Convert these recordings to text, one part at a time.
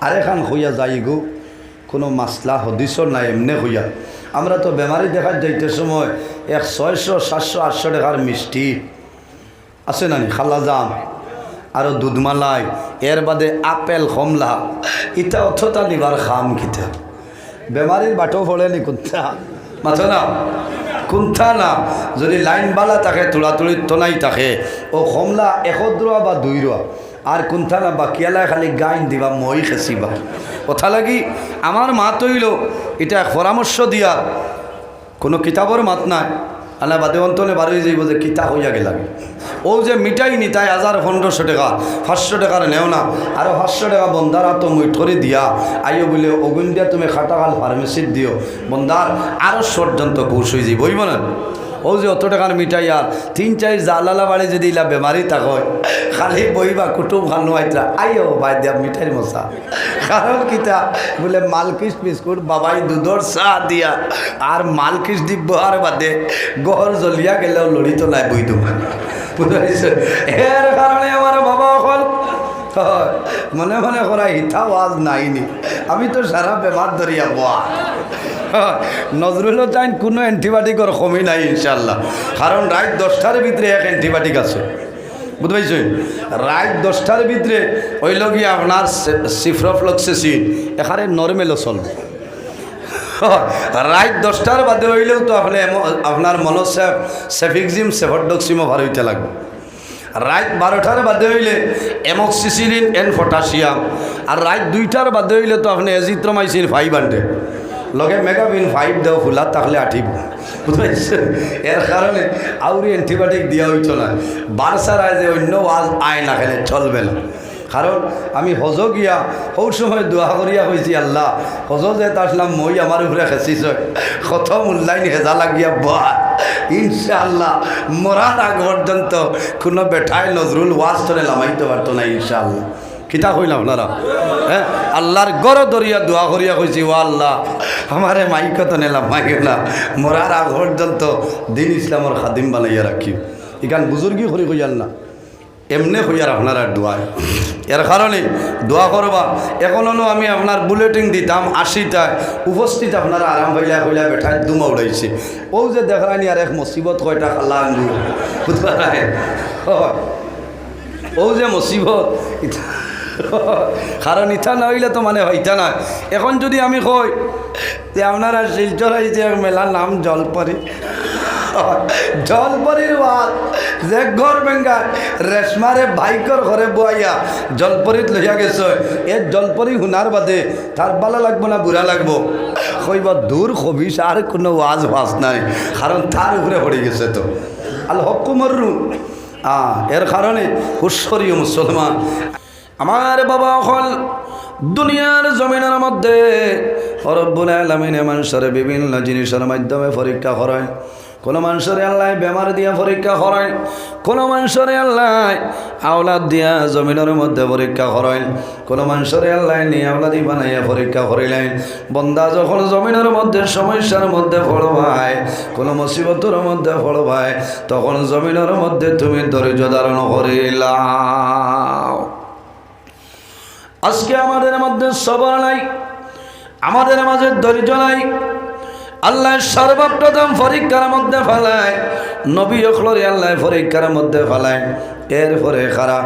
আরেখান হইয়া যাই গো কোনো মাসলা হদিসর নাই এমনি হইয়া আমরা তো বেমারি দেখার যাইতে সময় 600 700 800 টাকার মিষ্টি আছে না খালা জাম আরও দুধমালাই এর বাদে আপেল কমলা ইটা অথতা নিবার খাম কিতা বেমারির বাটো ফলেনি কুন্থা মাথো না কুন্থা না যদি লাইন বালা থাকে তোলাতুলির তনাই থাকে ও কমলা 1 রুয়া বা 2 রুয়া আর কুন্থা না বাকিয়ালায় খালি গাইন দিবা মই খেসিবা কথা লাগি আমার মাত হইল এটা পরামর্শ দিয়া কোনো কিতাবর মাত নাই আনা বাদে অন্তনে বাড়ি যাইব যে কিতা হইয়া গেল ও যে মিটাই নি তাই 1500 টাকা 500 টাকার নেও না আরও 500 টাকা বন্দার তো মুই ঠরি দিয়া আইও বলে অগুন দিয়া তুমি খাটাকাল ফার্মেসির দিও বন্দার আরও পর্যন্ত কোর্স হয়ে যাই বইব না ও যে অত টাকার মিটাই আর 3-4 জালালা বাড়ি যদি ইলা বেমারি থাক খালি বইবা কুটুম খানো আইতরা আইও বাই দিয়া মিঠাইর মশা কারণ কিতা বলে মালকিস বিস্কুট বাবাই দুধর চা দিয়া আর মালকিস দিব আর বাদে গড় জ্বলিয়া গেলেও লড়িত নাই বই দুমা বুঝাইছে এর কারণে আমার বাবা অকল মনে মনে করা হিথা ওয়াজ নাইনি আমি তো সারা বেমার ধরিয়া বয়া নজরুলও চাইন কোনো অ্যান্টিবায়োটিকর কমি নাই ইনশাল্লাহ কারণ রাত 10টার ভিতরে এক অ্যান্টিবায়োটিক আছে বুঝতে পারছেন রাত 10টার ভিতরে ওইল গিয়ে আপনার সিফ্রোফ্লক্সেসিন এখানে নর্মেলও চলবে রাত 10টার বাদে হইলেও তো আপনি আপনার মনোসেফ সেফিক্সিম সেফরডক্সিমও ভার হইতে লাগবে রাত 12টার বাদে হইলে এমক্সিসিলিন এন পটাশিয়াম আর রাত 2টার বাদে হইলে তো আপনি এজিথ্রোমাইসিন 500 লগে মেগাবিন 5 দেও ফুলা তাহলে আঠিব বুঝতে এর কারণে আউরি অ্যান্টিবায়োটিক দেওয়া হইতো না বারসারায় যে অন্য ওয়াজ আয় না খেলে চলবে না কারণ আমি হজ গিয়া ওই সময় দোয়া করিয়া হয়েছি আল্লাহ হজ যে আসলাম মই আমার উপরে খেঁচিছ কত মূল্যায়ন হেজা লাগিয়া বা ইনশাআল্লাহ মরার আগ পর্যন্ত কোনো বেঠায় নজরুল ওয়াজ করে লামাইতে পারতো না ইনশাআল্লাহ কিতা কইলাম আপনারা হ্যাঁ আল্লাহর গড় দরিয়া দোয়া করিয়া কইছি ও আল্লাহ আমারে মাইকত নিলাম মাইকে না মরার আগ পর্যন্ত দিন ইসলামর খাদিম বানাইয়া রাখি এখান বুজুর্গি করি কইয়াল না এমনি হইয়ার আপনার দোয়া এর কারণে দোয়া করবা এখনো আমি আপনার বুলেটিন দিতাম 80টায় উপস্থিত আপনারা আরাম হইলা হইলা বেঠায় দুমা উড়াইছে ও যে দেখানি আর এক মুসিবত কয়টা খাল্লা আঙ্গুর বুঝতে পারে ও যে মুসিবত কারণ ইথা না হইলে তো মানে হইতা না এখন যদি আমি কই যে আপনারা শিলচর আইছে মেলার নাম জলপরি জলপরির ওয়াজ যে ঘর বেঙ্গা রেশমারে বাইকর ঘরে বইয়া জলপরিত লইয়া গেছে এ জলপরি শুনার বাদে তার বালা লাগবো না বুড়া লাগবো কইব দূর খবিস আর কোনো ওয়াজ ফাজ নাই কারণ তার উপরে পড়ে গেছে তো আল হকুমরু এর কারণে হুশ্বরীয় মুসলমান আমার বাবা হল দুনিয়ার জমিনের মধ্যে রব্বুল আলামিন মানুষের বিভিন্ন জিনিসের মাধ্যমে পরীক্ষা করেন কোনো মানুষের আল্লাহ বেমার দিয়া পরীক্ষা করেন কোনো মানুষের আল্লাহ আওলাদ দিয়া জমিনের মধ্যে পরীক্ষা করেন কোনো মানুষের আল্লাহ নিয়ে আওলাদি বানাইয়া পরীক্ষা করিলেন বন্দা যখন জমিনের মধ্যে সমস্যার মধ্যে পড়বায় কোনো মুসিবতের মধ্যে পড়বায় তখন জমিনের মধ্যে তুমি ধৈর্য ধারণ করিলাম আজকে আমাদের মধ্যে সবর নাই আমাদের মাঝে ধৈর্য নাই আল্লাহ সর্বপ্রথম পরীক্ষার মধ্যে ফেলায় নবী অখলরে আল্লাহ পরীক্ষার মধ্যে ফেলায় এরপরে খারা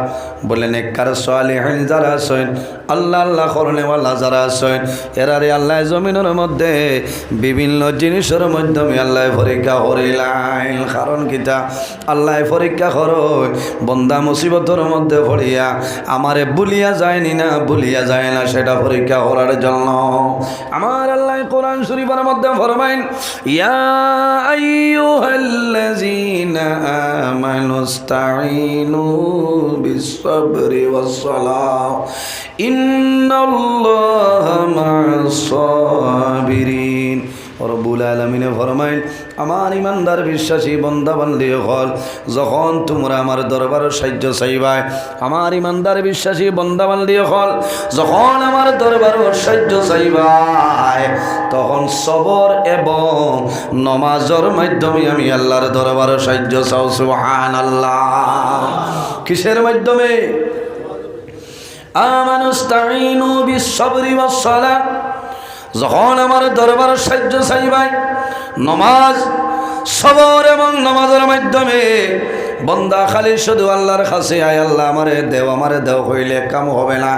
বলেন একবার সালেহিন যারা আছেন আল্লাহ আল্লাহ করনেওয়ালা যারা আছেন এরারে আল্লাহ জমিনের মধ্যে বিভিন্ন জিনিসের মাধ্যমে আল্লাহ পরীক্ষা করিলেন কারণ কিতা আল্লাহ পরীক্ষা করো বন্দা মুসিবতের মধ্যে পড়িয়া আমারে ভুলিয়া যায়নি না ভুলিয়া যায় না সেটা পরীক্ষা করার জন্য আমার আল্লাহ কোরআন শরীফের মধ্যে ফরমাইন ইয়া আইয়ুহাল্লাযীনা আমানুস্তাঈন بالصبر والصلاة إن الله مع الصابرين রব্বুল আলামিন ফরমাইন আমার ইমানদার বিশ্বাসী বান্দা বান্দি হল যখন তোমরা আমার দরবার সাহায্য চাইবাই আমার ইমানদার বিশ্বাসী বান্দা বান্দি হল যখন আমার দরবার সাহায্য চাইবাই তখন সবর এবং নামাজের মাধ্যমে আমি আল্লাহর দরবার সাহায্য চাও সুবহানাল্লাহ কিসের মাধ্যমে আমানুস্তাঈনু বিস-সাবরি ওয়াস-সালাহ, যখন আমার দরবার সাহায্য চাইবাই নমাজ সবর এবং নামাজের মাধ্যমে বন্দা খালি শুধু আল্লাহর কাছে আয় আল্লাহ আমারে দেও হইলে কাম হবে না।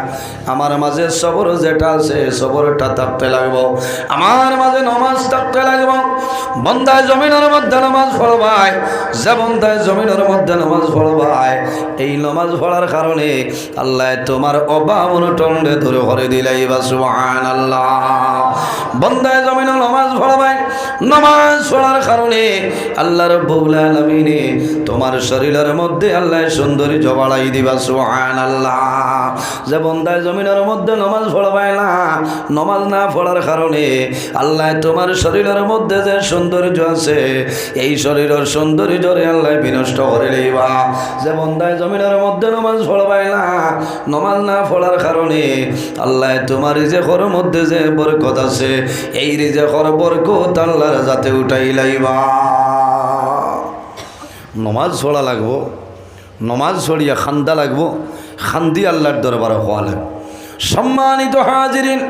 আমার মাঝে সবর যেটা আছে সবরটা থাকতে লাগবো, আমার মাঝে নমাজ থাকতে লাগবো। বন্দায় জমিনের মধ্যে নামাজ পড়বাই, যে বন্দায় জমিনের মধ্যে নামাজ পড়বাই, এই নামাজ পড়ার কারণে আল্লাহ তোমার অভাব অনটনে দূর করে দিলাইবা সুবহানাল্লাহ। বন্দায় জমিনে নামাজ পড়বাই, নামাজ পড়ার কারণে আল্লাহ রাব্বুল আলামিন তোমার শরীরের মধ্যে আল্লাহ সৌন্দর্য বাড়াই দিবা সুবহানাল্লাহ। যে বন্দায় জমিনের মধ্যে নামাজ পড়বাই না, নামাজ না পড়ার কারণে আল্লাহ তোমার শরীরের মধ্যে যে সৌন্দর্য আছে এই শরীরের সৌন্দর্যরে আল্লাহ বিনষ্ট করে লইবা। যে বন্দায় জমিনের মধ্যে নামাজ পড়বাই না, নামাজ না পড়ার কারণে আল্লাহ তোমার রিজেকের মধ্যে যে বরকত আছে এই রিজেকের বরকত আল্লাহর যাতে উঠাই লাইবা। নমাজ পড়া লাগবো, নমাজ পড়িয়া খান্দা লাগবো, খান্দি আল্লাহর দরবারে হওয়া লাগবে। সম্মানিত হাজিরিন,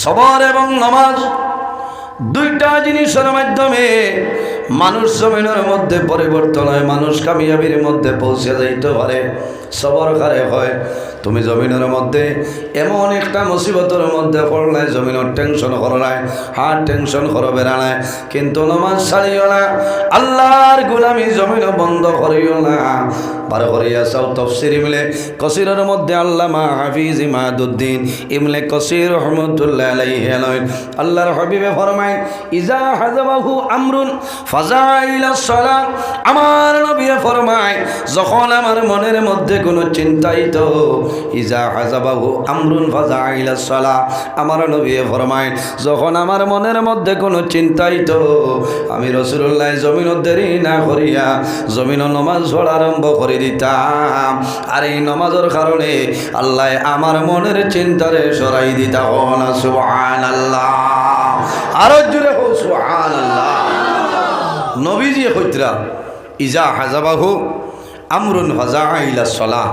সবর এবং নমাজ দুইটা জিনিসের মাধ্যমে মানুষ জমিনের মধ্যে পরিবর্তন হয়, মানুষ কামিয়াবির মধ্যে পৌঁছে যাইতে পারে। সবর কারে হয়, তুমি জমিনের মধ্যে এমন একটা মুসিবতের মধ্যে পড়লে জমিনের টেনশন করো নাই, হার টেনশন করো বেড়া নাই, কিন্তু নমাজ ছাড়িও না, আল্লাহর গোলামি জমিন বন্ধ করিও না। বার করিয়া চাও তফসির ইমলে কসিরের মধ্যে আল্লামা হাফিজ ইমাদুদ্দিন ইমলে কসির রহমতুল্লাহ আলাইহি আল্লাহর হাবিবে ফরমায় ইজা হাযাবাহু আমরুন ফাজা ইলাস সালাত। আমার নবী ফরমায় যখন আমার মনের মধ্যে কোনো চিন্তাইত, ইজা হাযাবাহু আমরুন ফাজা ইলাস সালাত, আমার নবী ফরমায় যখন আমার মনের মধ্যে কোনো চিন্তাইত আমি রাসূলুল্লাহ জমিন দেরি না করিয়া জমিন নামাজ পড়া আরম্ভ করে দিতাম। আর এই নামাজের কারণে আল্লাহ আমার মনের চিন্তারে সরাই দিতা। না সুবহানাল্লাহ, আরো জোরে হো সুবহানাল্লাহ। নবীজি কইতরা ইজা হাযাবাহু আমরুন ফাজা ইলাস সালাহ,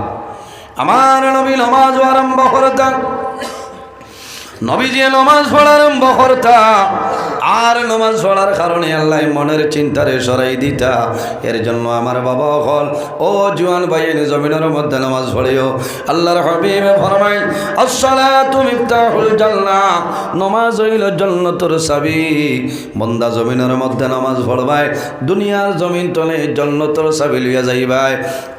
আমার নবী নামাজ আরম্ভ করতেন, নবীজি নামাজ পড়া আরম্ভ করতা। আর নামাজ পড়ার কারণে আল্লাহ মনের চিন্তারে সরাই দিতা। এর জন্য আমার বাবা হল ও জওয়ান ভাইয়ের জমিনের মধ্যে নামাজ পড়িও। আল্লাহর হাবিব ফরমায় আসসালাতু মিফতাহুল জান্নাহ, নামাজ হইল জান্নাতের চাবি। বান্দা জমিনের মধ্যে নামাজ পড়বাই, দুনিয়ার জমিন তলে জান্নাতের চাবি লইয়া যাইবাই।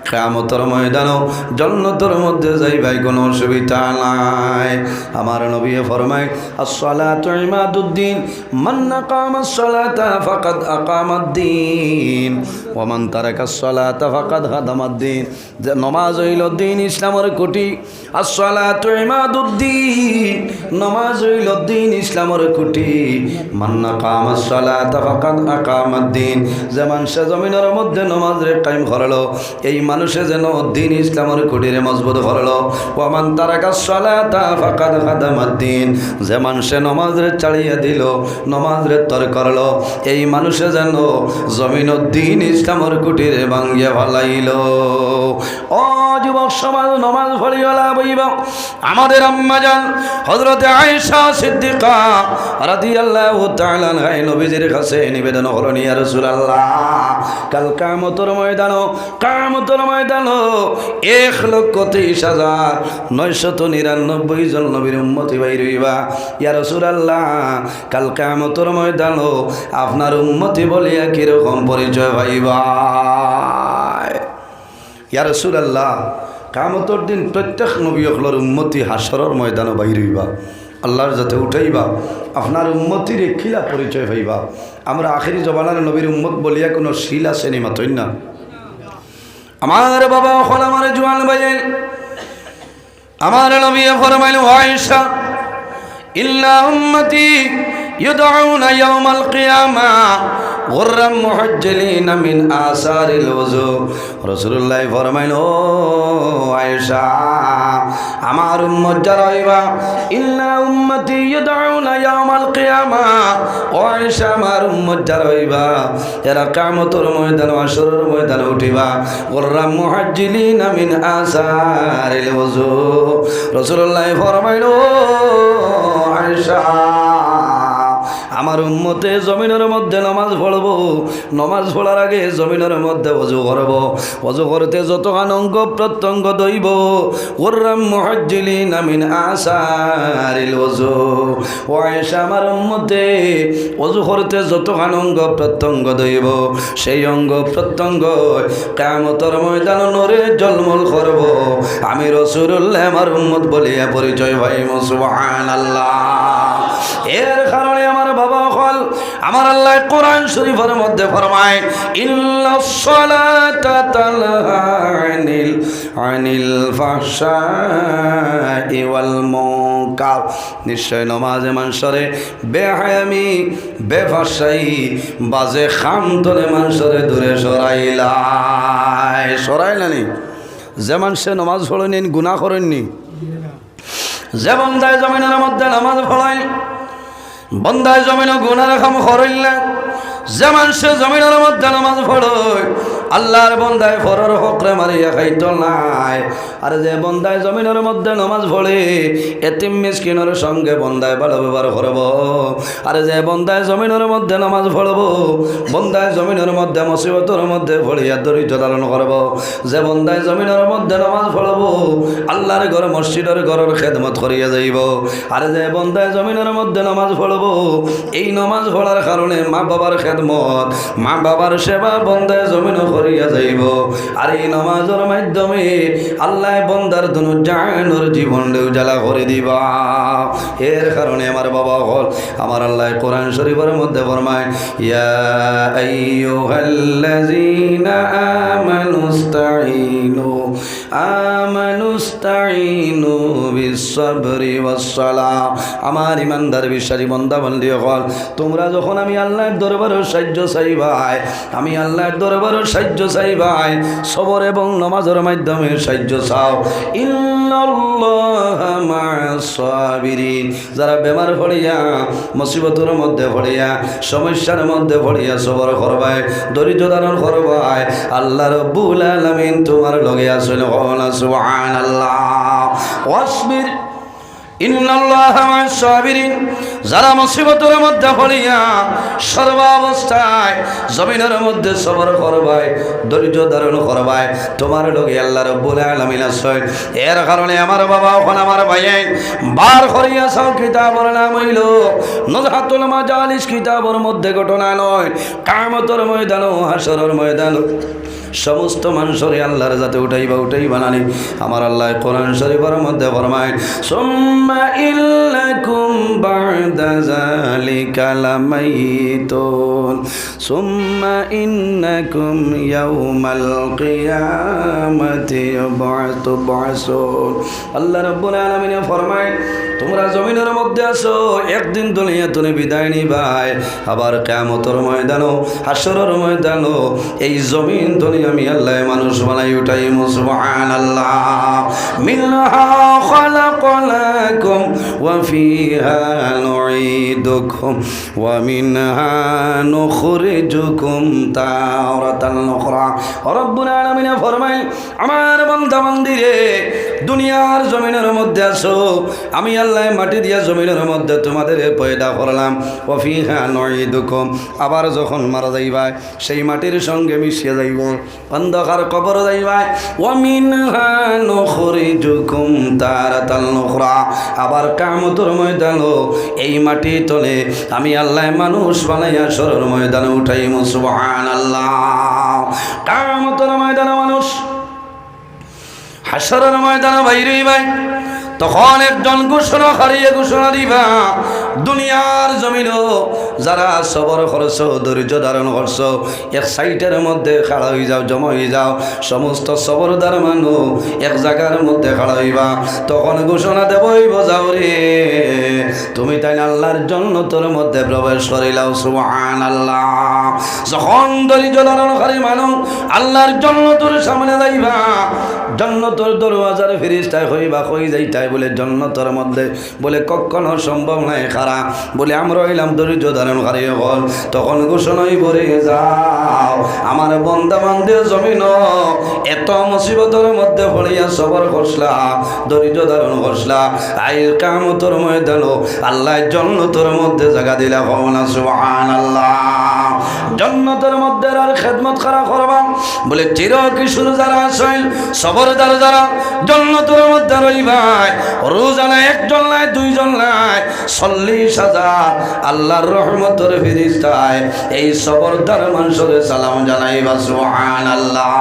কিয়ামতের ময়দানও জান্নাতের মধ্যে যাইবাই, কোনো অসুবিধা নাই। আমার নবী ফরমায় আসসালাতু ইমাদুদ্দিন, মান আকামাস সালাতা ফাকাদ আকামাদ্দিন ওয়া মান তারাকাস সালাতা ফাকাদ হাদামাদ্দিন। যে নামাজ হইল দ্বীন ইসলামের খুঁটি, আসসালাতু ইমাদুদ্দিন, নামাজ হইল দ্বীন ইসলামের খুঁটি। মান আকামাস সালাতা ফাকাদ আকামাদ্দিন, যে মানুষ জমিনের মধ্যে নামাজের কায়েম করলো এই মানুষে যেন দ্বীন ইসলামের খুঁটিরে মজবুত করলো। ওয়া মান তারাকাস সালাতা ফাকাদ হাদামাদ্দিন, যে মানুষে নামাজের ছাড়িয়ে দিল, নামাজের তর করলো এই মানুষে যেন জমিন দ্বীন ইসলামের কুটিরে ভাঙ্গিয়া ফেলাইল। ও যুবক সমাজ, নামাজ পড়িওয়ালা বইবা আমাদের আম্মা জান হযরতে আয়েশা সিদ্দিকা রাদিয়াল্লাহু তাআলা আনহা নবীজির কাছে নিবেদন করলেন, ইয়া রাসূলুল্লাহ, কাল কিয়ামতের ময়দান 1,30,999 জন নবীর উম্মতি বাইর হইবা। ইয়া রাসূলুল্লাহ, কাল কিয়ামতের ময়দান আপনার উম্মতি বলিয়া কিরকম পরিচয় পাইবা? ইয়া রাসূলুল্লাহ, কিয়ামতের দিন প্রত্যেক নবী হকলের উম্মতি হাসরের ময়দানে বাইর হইবা, আল্লাহর যাতে উঠাইবা, আপনার উম্মতির খিলা পরিচয় পাইবা। আমরা আখিরি জমানার নবীর উম্মত বলিয়া কোনো শিল আছে নি মাতই না। আমার বাবা হল আমার জওয়ান ভাইয়ের, আমার নবী ফরমাইল আয়েশা ইল্লা উম্মতি يدعون يوم القيامة غرا محجلين من آثار الوضوء رسول الله ফরমাইল ও আয়েশা আমার উম্মত যারা হইবা ইন্না উম্মতি ইউদউনা ইয়াউমাল কিয়ামা ও আয়েশা আমার উম্মত যারা হইবা এরা কিয়ামতের ময়দানে হাশরের ময়দানে উঠিবা গুররাম মুহাজ্জিলিনা মিন আসারিল ওযু রাসূলুল্লাহ ফরমাইল ও আয়েশা আমার উম্মতে জমিনের মধ্যে নামাজ পড়বো নামাজ পড়ার আগে জমিনের মধ্যে ওযু করব ওযু করতে যতখান অঙ্গ প্রত্যঙ্গ দইব গুররাম মুহাজ্জিলিনা মিন আসারিল ওযু ও আয়েশা আমার উম্মতে ওযু করতে যতখান অঙ্গ প্রত্যঙ্গ দইব সেই অঙ্গ প্রত্যঙ্গ কিয়ামতের ময়দানে নূরে ঝলমল করব আমি রাসূলুল্লাহ আমার উম্মত বলিয়া পরিচয় পাইব সুবহানাল্লাহ এর কারণে আমার বাবা হল আমার আল্লাহ কোরআন শরীফের মধ্যে ফরমায় ইন্নাস সালাতা তানহা আনিল ফাহশাই ওয়াল মুনকার নিশ্চয় নামাজ মানুষরে বেহায়ামি বেফাশাই বাজে খামতনে মানুষরে দূরে সরাইলানি যেমন সে নামাজ পড়েনি গুনাহ করেননি যে বন্দায় জমিনের মধ্যে নামাজ পড়াই বন্দায় জমিন গুনার কাম করিল্লা যে মানুষে জমিনের মধ্যে নামাজ পড়য় আল্লাহর বন্দায় ফরর হকরে মারিয়া খাইতো নাই আর যে বন্দায় জমিনের মধ্যে নামাজ পড়ে এতিম মিসকিনের সঙ্গে বন্দায় ভালো ব্যবহার করব আর যে বন্দায় জমিনের মধ্যে নামাজ পড়ব বন্দায় জমিনের মধ্যে মুসিবতের মধ্যে পড়িয়া ধৈর্য ধারণ করব যে বন্দায় জমিনের মধ্যে নামাজ পড়ব আল্লাহর ঘর মসজিদের ঘরের খেদমত করিয়া যাইব আর যে বন্দায় জমিনের মধ্যে নামাজ পড়ব এই নামাজ পড়ার কারণে মা বাবার খেদমত মা বাবার সেবা বন্দায় জমিন করিয়া যাইব আর এই নামাজের মাধ্যমে আল্লাহ বন্দার দুনো জানের জীবন উজালা করে দিবা এর কারণে আমার বাবা হল আমার আল্লাহ কোরআন শরীফের মধ্যে ফরমায় ইয়া আইয়ুহাল্লাযীনা আমানুস্তাঈনু বিস-সাবরি ওয়াস-সালাহ আমার ইমানদার বিশ্বাসী বান্দা বান্দি হল তোমরা যখন আমি আল্লাহর দরবারে সাহায্য চাইবাই আমি আল্লাহর দরবারে সাহায্য চাইবাই সবর এবং নামাজের মাধ্যমে সাহায্য চাও ইন্নাল্লাহা মা'আস সাবিরিন যারা বেমার পড়িয়া মুসিবতের মধ্যে পড়িয়া সমস্যার মধ্যে পড়িয়া সবর করবাই ধৈর্য ধারণ করবাই আল্লাহ রাব্বুল আলামিন তোমার লগে আছেন সুবহানাল্লাহ ওয়াসবির ইন্নাল্লাহা মা'আস সাবিরিন যারা মুসিবতের মধ্যে পড়িয়া সর্বাবস্থায় জমিনের মধ্যে সবর করবাই ধৈর্য ধারণ করবাই তোমার লগে আল্লাহ রাব্বুল আলামিন আছেন এর কারণে আমার বাবা ওখানে আমার ভাই বার করিয়া সব কিতাবের নাম হইল নজহাতুল মাজালিস কিতাবের মধ্যে ঘটনা নয় কিয়ামতের ময়দান ও হাশরের ময়দান সমস্ত মানুষরে আল্লাহর যাতে উঠাইবা নানি আমার আল্লাহ কোরআন শরীফের মধ্যে ফরমায় সুম্মা ইল্লাকুম বা'দা যালিকা লামাইতুন সুম্মা ইন্নাকুম ইয়াউমাল কিয়ামাতি বা'সুন আল্লাহ রাব্বুল আলামিন ফরমায় তোমরা জমিনের মধ্যে আছো একদিন দুনিয়া তুমি বিদায় নিবাই আবার কিয়ামতের ময়দানও হাশরের ময়দানও এই জমিন দুনিয়া আমি আল্লাহ মানুষ বানাই উঠাই সুবহানাল্লাহ মিনহা খালাকনাকুম ওয়া ফিহা নুঈদুকুম ওয়া মিনহা নুখরিজুকুম তারাতান উখরা রব্বুল আলামিন ফরমায় আমার বান্দা বান্দিরে দুনিয়ার জমিনের মধ্যে আছো আমি আল্লাহ মাটি দিয়া জমিনের মধ্যে তোমাদের পয়দা করলাম ওয়া ফিহা নুঈদুকুম আবার যখন মারা যাইবা সেই মাটির সঙ্গে মিশিয়ে যাইব অন্ধকার কবর যাইবা ওয়া মিনহা নুখরিজুকুম তারাতান উখরা আবার কিয়ামতের ময়দানে এই মাটি তলে আমি আল্লাহ মানুষ বানাইয়া হাশরের ময়দানে উঠাইমু সুবহানাল্লাহ কিয়ামতের ময়দানে মানুষ হাশরের ময়দানে বাইরে ভাই তখন একজন ঘোষণা হারিয়ে ঘোষণা দিবা দুনিয়ার জমিনও যারা সবর করছো ধৈর্য ধারণ করছো এক সাইটের মধ্যে খাড়া হয়ে যাও জমা হয়ে যাও সমস্ত সবরদার মানুষ এক জায়গার মধ্যে খাড়া হইবা তখন ঘোষণা দেবই বজাও রে তুমি তাই আল্লাহর জান্নাতের মধ্যে প্রবেশ করিলাও সুবহানাল্লাহ। যখন দরিদ্র লালনকারী মানুষ আল্লাহর জান্নাতের সামনে যাইবা, জান্নাতের দরওয়াজার ফেরেশতায় কইবা কই যাইতাই বলে জান্নাতের মধ্যে বলে কখনো সম্ভব নাই খারা বলে আমরা হইলাম দরিদ্র ধারণকারী হল। তখন ঘোষণাই ভরে যাও আমার বন্দা বান্দে জমিন এত মুসিবতের মধ্যে পড়িয়া সবর করছলা, দরিদ্র ধারণ করছলা, আইল কিয়ামতের ময়দান আল্লাহ জান্নাতের মধ্যে জায়গা দিলা। কওনা সুবহানাল্লাহ। জান্নাতের মধ্যে আর খেদমত করা করবা বলে চির কিশোর যারা আছেন সবরদার যারা জান্নাতের মধ্যে রইবাই, রোজানা একজন নাই দুইজন নাই 40,000 আল্লাহর রহমতের ফেরেশতায় এই সবরদার মানুষের সালাম জানাইবা সুবহানাল্লাহ।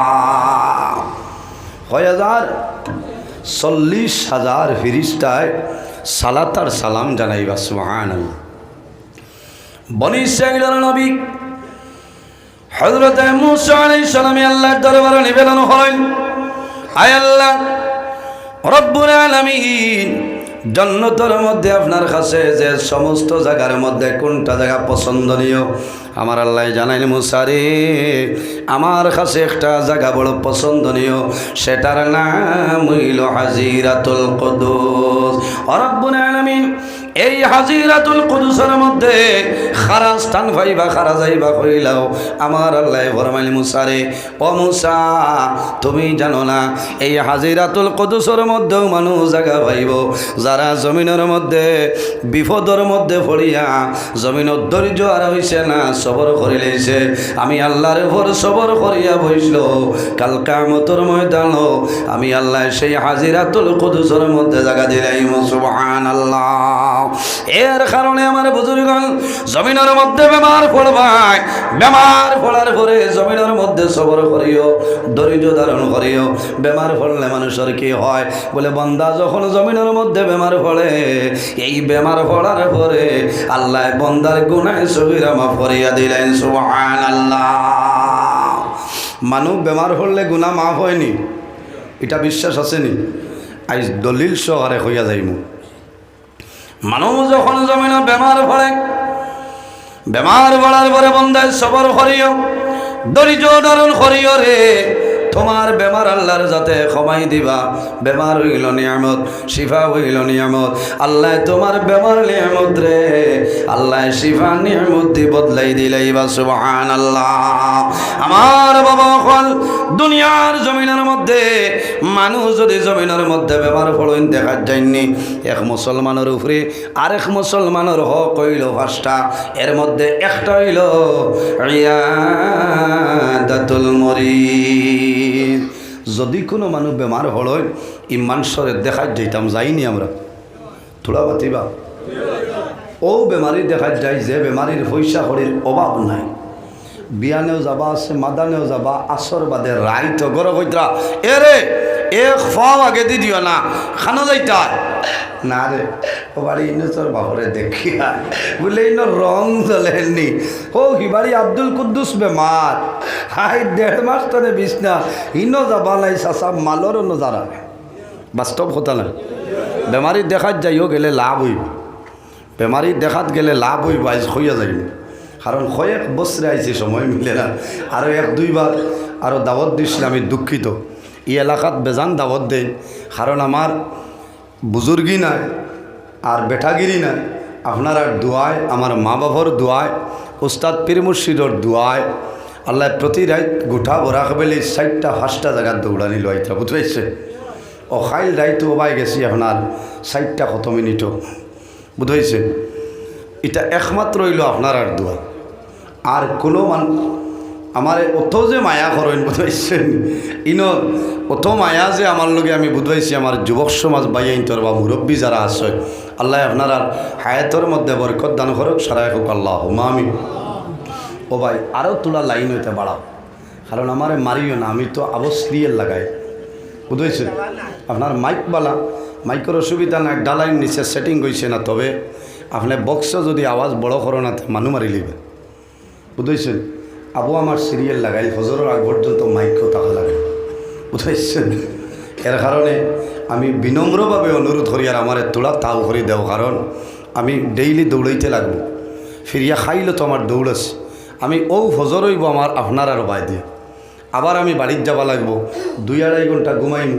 40,000 ফেরেশতায় সালাতার সালাম জানাইবা সুবহানাল্লাহ। বনি ইসরাঈলের নবী হযরত মূসা আলাইহিস সালামে আল্লাহর দরবারে নিবেদন হয়, আয় আল্লাহ রব্বুল আলামিন, জান্নাতের মধ্যে আপনার কাছে যে সমস্ত জায়গার মধ্যে কোনটা জায়গা পছন্দনীয় আমার আল্লাহ জানাইল, মূসা রে আমার কাছে একটা জায়গা বড় পছন্দনীয়, সেটার নাম হইল হাজিরাতুল কুদুস। রব্বুল আলামিন এই হাজিরাতুল কুদুসের মধ্যে খারা স্থান পাইবা, খারা যাইবা কইলাও আমার আল্লাহ ফরমাইল, মূসা রে ও মূসা তুমি জানো না এই হাজিরাতুল কুদুসের মধ্যেও মানুষ জায়গা পাইব যারা জমিনের মধ্যে বিপদের মধ্যে পড়িয়া জমিনের ধৈর্য আর হইছে না, সবর করিলেছে, আমি আল্লাহর উপর সবর করিয়া বসল, কাল কিয়ামতের ময়দান আমি আল্লাহ সেই হাজিরাতুল কুদুসের মধ্যে জায়গা দিলাম সুবহানাল্লাহ। এর কারণে আমার বুজুর্গগণ জমিনের মধ্যে বেমার পড়বাই, বেমার পড়ার পরে জমিনের মধ্যে সবর করিও, ধৈর্য ধারণ করিও। বেমার পড়লে মানুষের কি হয় বলে বান্দা যখন জমিনের মধ্যে বেমার পড়ে, এই বেমার পড়ার পরে আল্লাহ বান্দার গুনাহ সগীরা মাফ করিয়া দিলেন সুবহানাল্লাহ। মানুষ বেমার পড়লে গুনাহ মাফ হয়নি, এটা বিশ্বাস আসেনি? আজ দলিল সহকারে হইয়া যাইমু। মানুষ যখন জমিনে বেমার পড়ে, বেমার পড়ার পরে বান্দায় সবর করিও, ধৈর্য ধারণ করিও রে, তোমার বেমার আল্লাহর যাতে ক্ষমাই দিবা। বেমার হইল নিয়ামত, শিফা হইল নিয়ামত, আল্লাহ তোমার বেমার নিয়ামত রে আল্লাহ শিফা নিয়ামত দি বদলাই দিলাইবা সুবহানাল্লাহ। আমার বাবা হল দুনিয়ার জমিনের মধ্যে মানুষ যদি জমিনের মধ্যে বেমার পড়েন দেখা যায়নি, এক মুসলমানের উপরে আরেক মুসলমানের হক হইল 5টা, এর মধ্যে একটা হইল ইয়াদাতুল মরিদ। যদি কোনো মানুষ বেমার হল ইমান সরে দেখা যাইতাম, যাইনি আমরা থোড়া বাতিবা ও বেমারি দেখা যায় যে বেমারির পয়সা করির অভাব নাই, বিয়ানেও যাবা আছে, মাদানেও যাবা, আসর বাদে রাইত গর কইতরা এরে এক ফাও আগে দি দিও না খানা যাইতা না রে ও বাড়ি ইনো তোর বাপরে দেখিয়া বলে ইনো রং চলেননি ও হিবাড়ি আব্দুল কুদ্দুস বেমার হাই 1.5 মাস তরে বিছনা ইনো যাবা নাই চাচা মালরও নজারা। বাস্তব কথা না, বেমারি দেখাত যাইও গেলে লাভ হইব, বেমারি দেখাত গেলে লাভ হইব, আজ হইয়া যাইব। কারণ কয়েক বছরে আইছে সময় মিলে না, আরও 1-2 বার আরও দাওয়াত দিছিল, আমি দুঃখিত। এই এলাকাত বেজান দাওয়াত দেয়, কারণ আমার বুজুর্গি নাই আর বেটাগিরি নাই, আপনার দোয়ায়, আমার মা বাবার দোয়ায়, উস্তাদ পীর মুর্শিদর দোয়ায় আল্লাহ প্রতি রাত গোটা ভরা খাবেলে 4টা-5টা জায়গার দৌড়ানি লইতা বুঝতে ও খাইল রাইতো ওবাই গেছি আপনার 4টা কত মিনিটও বুঝাইছে। এটা একমাত্র হইল আপনার আর দোয়া, আর কোনো আমার অত যে মায়া করেন বুঝাইছেন ইনো অত মায়া যে আমার লগে আমি বুঝাইছি আমার যুবক সমাজ বাইন্তর বা মুরব্বী যারা আছে আল্লাহ আপনার হায়াতর মধ্যে বরকত দান করুক, সারা হোক আল্লাহ আমি। ও ভাই আরও তোলা লাইন হইতে বাড়াও, কারণ আমার মারিও না, আমি তো আবশ্রিয়ের লাগাই বুঝেছেন। আপনার মাইকবালা মাইকের অসুবিধা না, একটা লাইন নিচে সেটিং হয়েছে না, তবে আপনি বক্স যদি আওয়াজ বড় করো না মানুষ মারি লিবে বুঝেছেন। আবু আমার সিরিয়াল লাগাইল ফজরের আগ পর্যন্ত মাইকও টাকা লাগে বুঝেছেন। এর কারণে আমি বিনম্রভাবে অনুরোধ করি আর আমার তোলা তাও করে দেও, কারণ আমি ডেইলি দৌড়াইতে লাগবো, ফিরিয়া খাইলে তো আমার দৌড় আছে, আমি ও ফজর হইব আমার আপনার আর বাই দিয়ে, আবার আমি বাড়ির যাওয়া লাগবো, 2-2.5 ঘন্টা ঘুমাইম,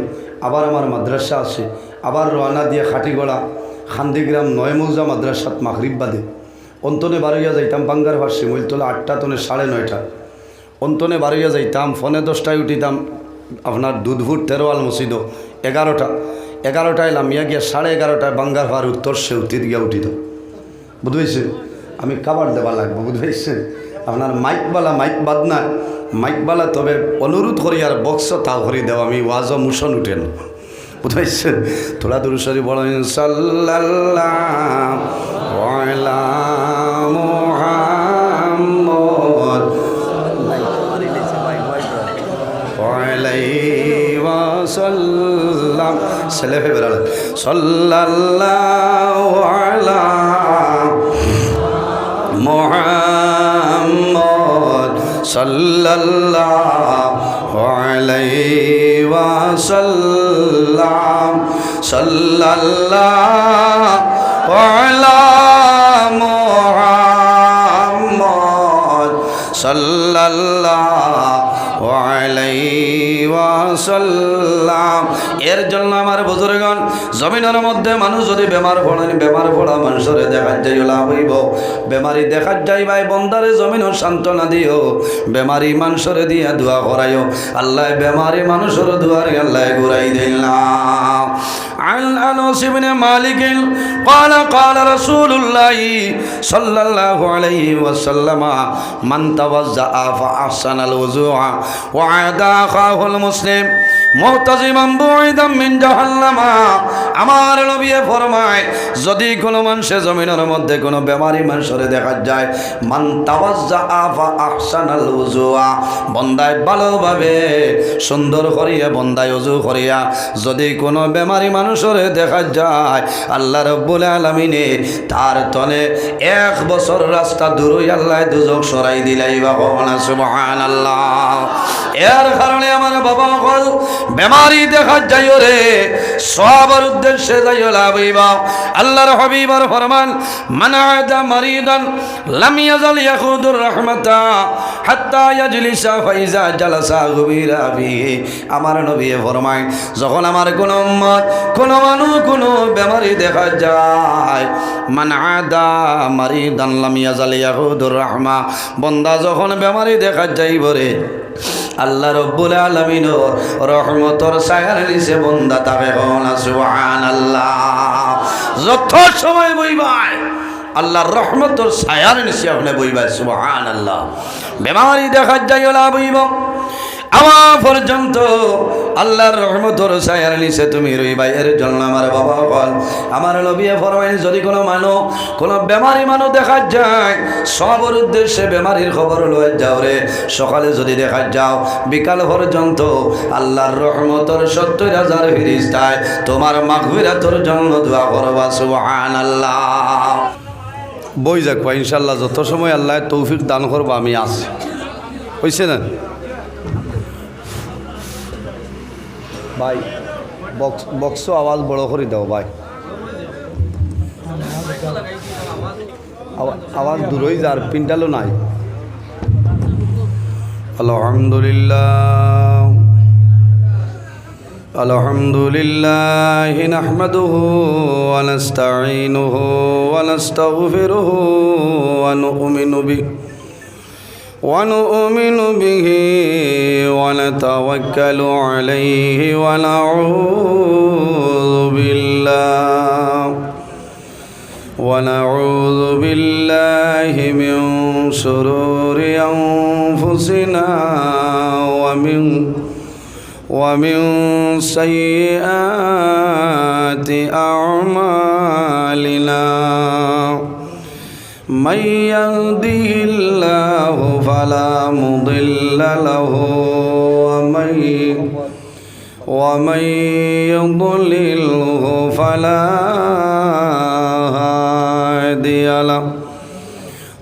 আবার আমার মাদ্রাসা আছে, আবার রওনা দিয়ে খাটিগড়া খান্দিগ্রাম 9 মৌজা মাদ্রাসাত মাগরিব বাদে অন্তনে বারোইয়া যাইতাম বাঙ্গার ভার্সি মইলতলা 8টা তনে 9:30, অন্তনে বারোইয়া যাইতাম, ফোনে 10টায় উঠিতাম আপনার দুধভুট 13 আল মসজিদ 11টায় লামিয়া গিয়া 11:30টায় বাঙ্গার ভার উত্তর সেউতির গিয়া উঠিত, বুঝবেছেন? আমি কাবার দেওয়া লাগবো, বুঝবেছেন? আপনার মাইকবালা মাইক বাদ না, মাইকবালা তবে অনুরোধ করি আর বক্স তাও করি দেও, আমি ওয়াজ মুশন উঠেন, বুঝবেছেন? থোড়া দুরুশরী বলেন সাল্লাল্লাহু আলা মুহাম্মদ ওয়াসাল্লাম, সেলেফে বেরাল সাল্লাল্লাহু আলা মুহাম্মদ সাল্লাল্লাহু আলাইহি ওয়াসাল্লাম, সাল্লাল্লাহু আলা মুহাম্মদ সাল্লাল্লাহু আলাইহি ওয়াসাল্লাম। এর জন্য আমার বুজুর্গণ, জমিনের মধ্যে মানুষ যদি বেমার পড়েন, বেমার পড়া মানুষরে দেখা যাই লাভ হইব, বেমারি দেখা যাই ভাই বন্দারে জমিনও সান্ত্বনা দিও, বেমারি মানুষরে দিয়া দোয়া করাইও, আল্লাহ বেমারি মানুষের দুয়ারে আল্লাহ ঘুরাই দিলাম। عن أنس بن مالك قال قال رسول الله صلى الله عليه وسلم من توضأ فأحسن الوضوء وعاد أخاه المسلم মুহতাজিমান বুইদাম মিন জাহান্নামা। আমার নবী ফরমায়, যদি কোনো মানুষের জমিনের মধ্যে কোনো বেমারি মানুষের দেখা যায়, মান তাওয়াজ্জা ফা আহসানাল উযুআ, বন্দায় ভালোভাবে সুন্দর করিয়া বন্দায় ওযু করিয়া যদি কোনো বেমারি মানুষের দেখা যায়, আল্লাহ রাব্বুল আলামিনে তার তলে 1 বছর রাস্তা দূরই আল্লাহ দুজক সরাই দিলাই বা সুবহানাল্লাহ। এর কারণে আমার বাবা হল বেমারি দেখা যাইও রে, সবার উদ্দেশ্যে যাইও লাভইবা। আল্লাহর হাবিবার ফরমান, মান আদা মারিদান লাম ইয়াজাল ইয়াখুদুর রাহমাতা হাত্তা ইয়াজলিসা ফাইজা জালাসা গুবিরা বিহি। আমার নবী ফরমায়, যখন আমার কোন উম্মত কোন মানুষ কোন বেমারি দেখা যায়, মান আদা মারিদান লাম ইয়াজাল ইয়াখুদুর রাহমা, বন্দা যখন বেমারি দেখা যাইব রে, আল্লাহ রব্বুল আলামিন রহমতর ছায়ার নিচে বন্দা তাকে না সুবহানাল্লাহ। যত সময় বইবাই আল্লাহর রহমতর ছায়ার নিচে আপনি বইবাই সুবহানাল্লাহ। বেমারি দেখা যায় ওলা বইব আমার পর্যন্ত আল্লাহর রহমতর ছায়ার নিচে তুমি রইবা। এর জন্য আমার বাবা বল, আমার নবী ফরমাইন, যদি কোনো মানুষ কোনো বেমারি মানুষ দেখা যায়, সবার উদ্দেশ্যে বেমারির খবর লয়ে যাও রে। সকালে যদি দেখা যাও, বিকাল পর্যন্ত আল্লাহর রহমতর 70,000 ফেরেশতায় তোমার মাগফিরাতের জন্য দোয়া করবা সুবহানাল্লাহ। বই যাক ভাই, ইনশাআল্লাহ যত সময় আল্লাহ তৌফিক দান করবা আমি আছি, হইছে না ভাই? বক্স আওয়াজ বড় করে দাও ভাই, আওয়াজ দূরই যার পিন্টালো নাই। আলহামদুলিল্লাহ আলহামদুলিল্লাহ নাহমাদুহু ওয়া নাস্তাঈনুহু ওয়া নাস্তাগফিরুহু ওয়া ونؤمن به ونتوكل عليه ونعوذ بالله من شرور أنفسنا ومن سيئات أعمالنا. من يهده الله فلا مضل له ومن يضلله فلا هادي له.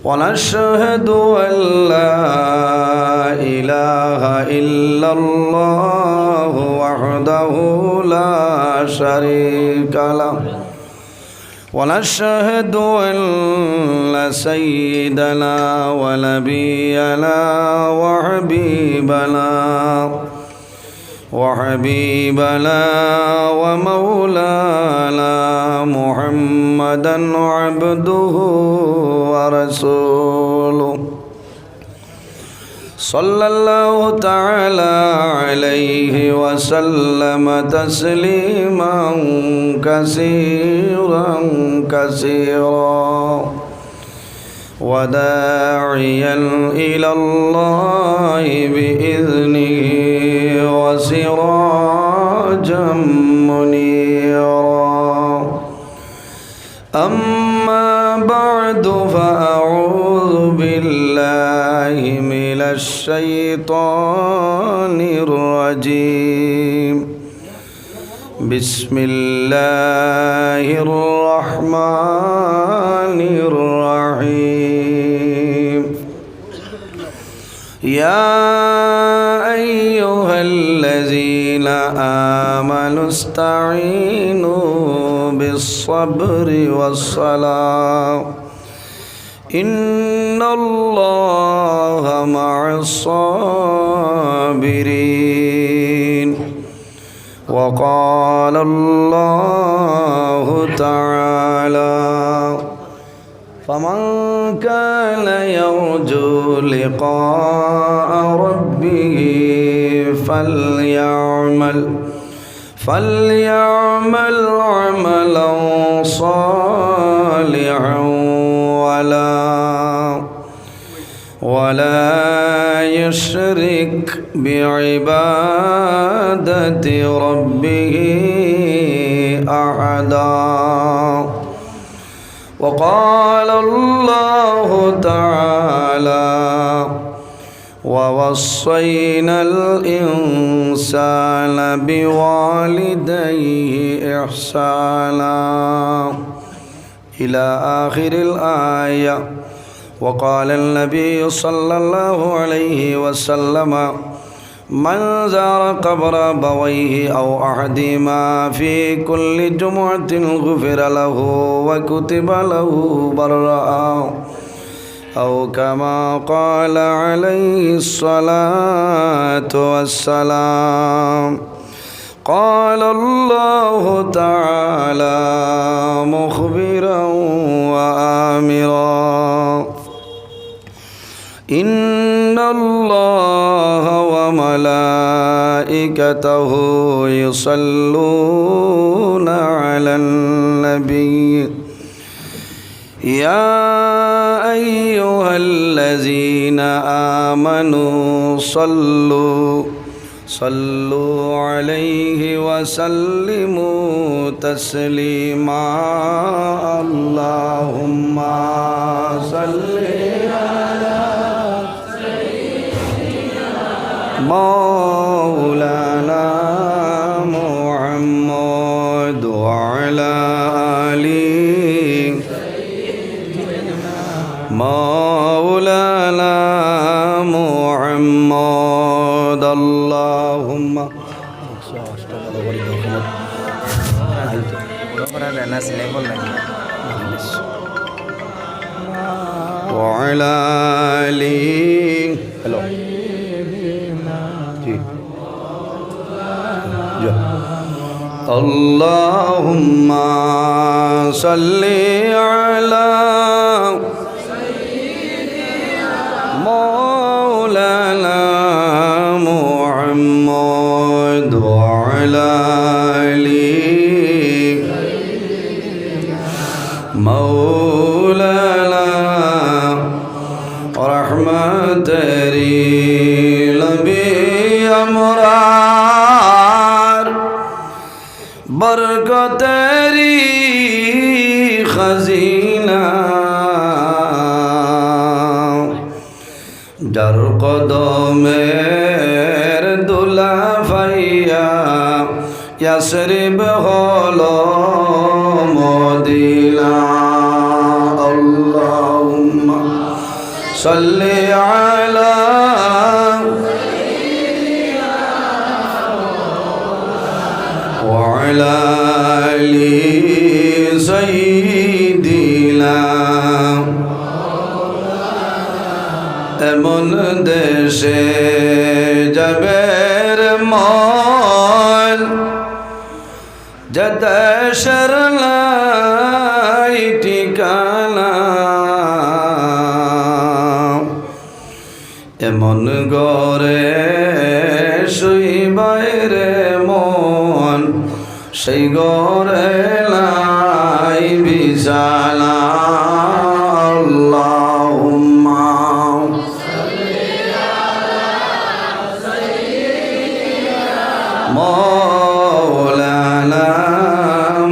ونشهد أن لا إله إلا الله وحده لا شريك له ونشهد أن سيدنا ونبينا وحبيبنا ومولانا محمدا عبده ورسوله صلى الله تعالى عليه وسلم تسليما كثيرا وداعيا إلى الله بإذنه وسراجا منيرا أما بعد فأعوذ بالله من الشيطان الرجيم بسم الله الرحمن الرحيم يا أيها الذين آمنوا استعينوا بالصبر والصلاة إن الله مع الصابرين وقال الله تعالى فمن كان يرجو لقاء ربه فليعمل عملا صالحا ولا يشرك بعبادة ربه أحدا وقال الله تعالى ووصينا الإنسان بوالديه إحسانا إلى آخر الآية وقال النبي صلى الله عليه وسلم من زار قبر أبويه أو أحدهما في كل جمعة غفر له وكتب له برا أو كما قال عليه الصلاة والسلام قال الله تعالى مخبرا وآمرا إن الله وملائكته يصلون على النبي يا أيها الذين آمنوا صلوا عليه وسلموا تسليما اللهم صل على مولانا محمد وعلى آله مولانا محمد اللهم وعلى آله اللهم صل على مولانا محمد وعلى آله مولانا رحمة لبي أمرار برکتری خزینہ در قدمر দুলাভাইয়া ইয়াসরিব হলো মদিনা আল্লাহুম্মা সাল্লি আলা وعلى آل সাইয়্যিদিনা এমন দেশে যাবে রে মন যে দেশের লাই ঠিকানা এমন গরে শুইবাই রে মন সেই গরে লাই বিছানা আল্লাহুম্মা مولانا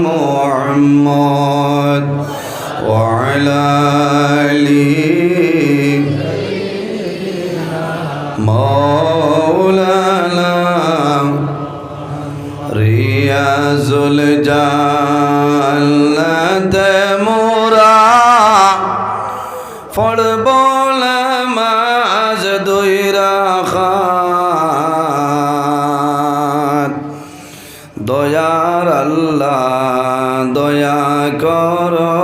محمد وعلى آله مولانا رياض الجنة মোরা পড়ব নামাজ দুই রাকাত দয়ার আল্লাহ দয়া করো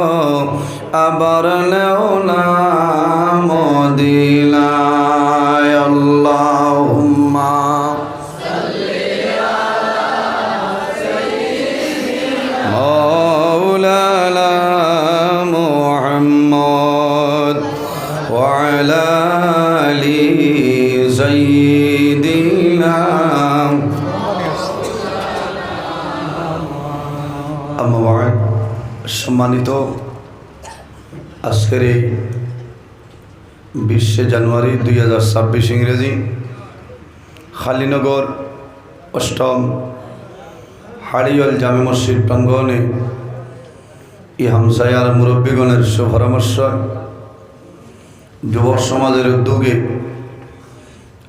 আবার নেও না মদিনায় আল্লাহুম্মা مولانا محمد وعلى آل سيدنا أما بعد সম্মানিত আজকের এই 20 জানুয়ারি 2026 ইংরেজি খালিনগর অষ্টম হাড়িয়াল জামে মসজিদ প্রাঙ্গণে এই হামসায়ার মুরব্বীগণের সুপরামর্শ যুব সমাজের উদ্যোগে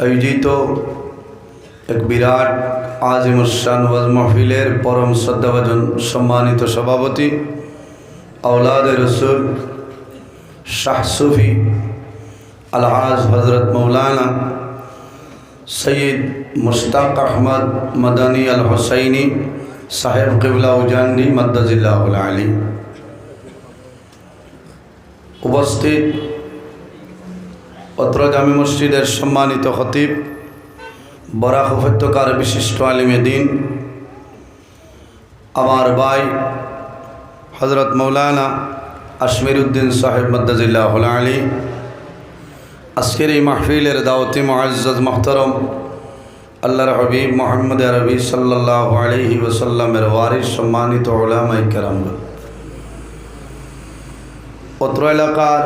আয়োজিত এক বিরাট আজিমুসান ওয়াজ মাহফিলের পরম শ্রদ্ধাভাজন সম্মানিত সভাপতি আওলাদ রসুল শাহ সুফি আলহাজ হজরত মৌলানা সৈয়দ মুশতাক আহমদ মদানী আল হুসাইনি সাহেব কিবলা উজানি মদ্দাজিল্লাহুল আলী উপস্থিত অত্র জামে মসজিদের সম্মানিত খতিব বরাক উপত্যকার বিশিষ্ট আলিমে দ্বীন আমার ভাই হজরত মৌলানা আশমির উদ্দিন সাহেব মদ্দাজিল্লাহুল আলী আজকের এই মাহফিলের দাওয়াতি মুআজ্জাজ মুহতারম আল্লাহর হাবিব মুহাম্মদ আরবি সাল্লাল্লাহু আলাইহি ওয়াসাল্লামের ওয়ারিস সম্মানিত উলামায়ে কেরামগণ অত্র এলাকার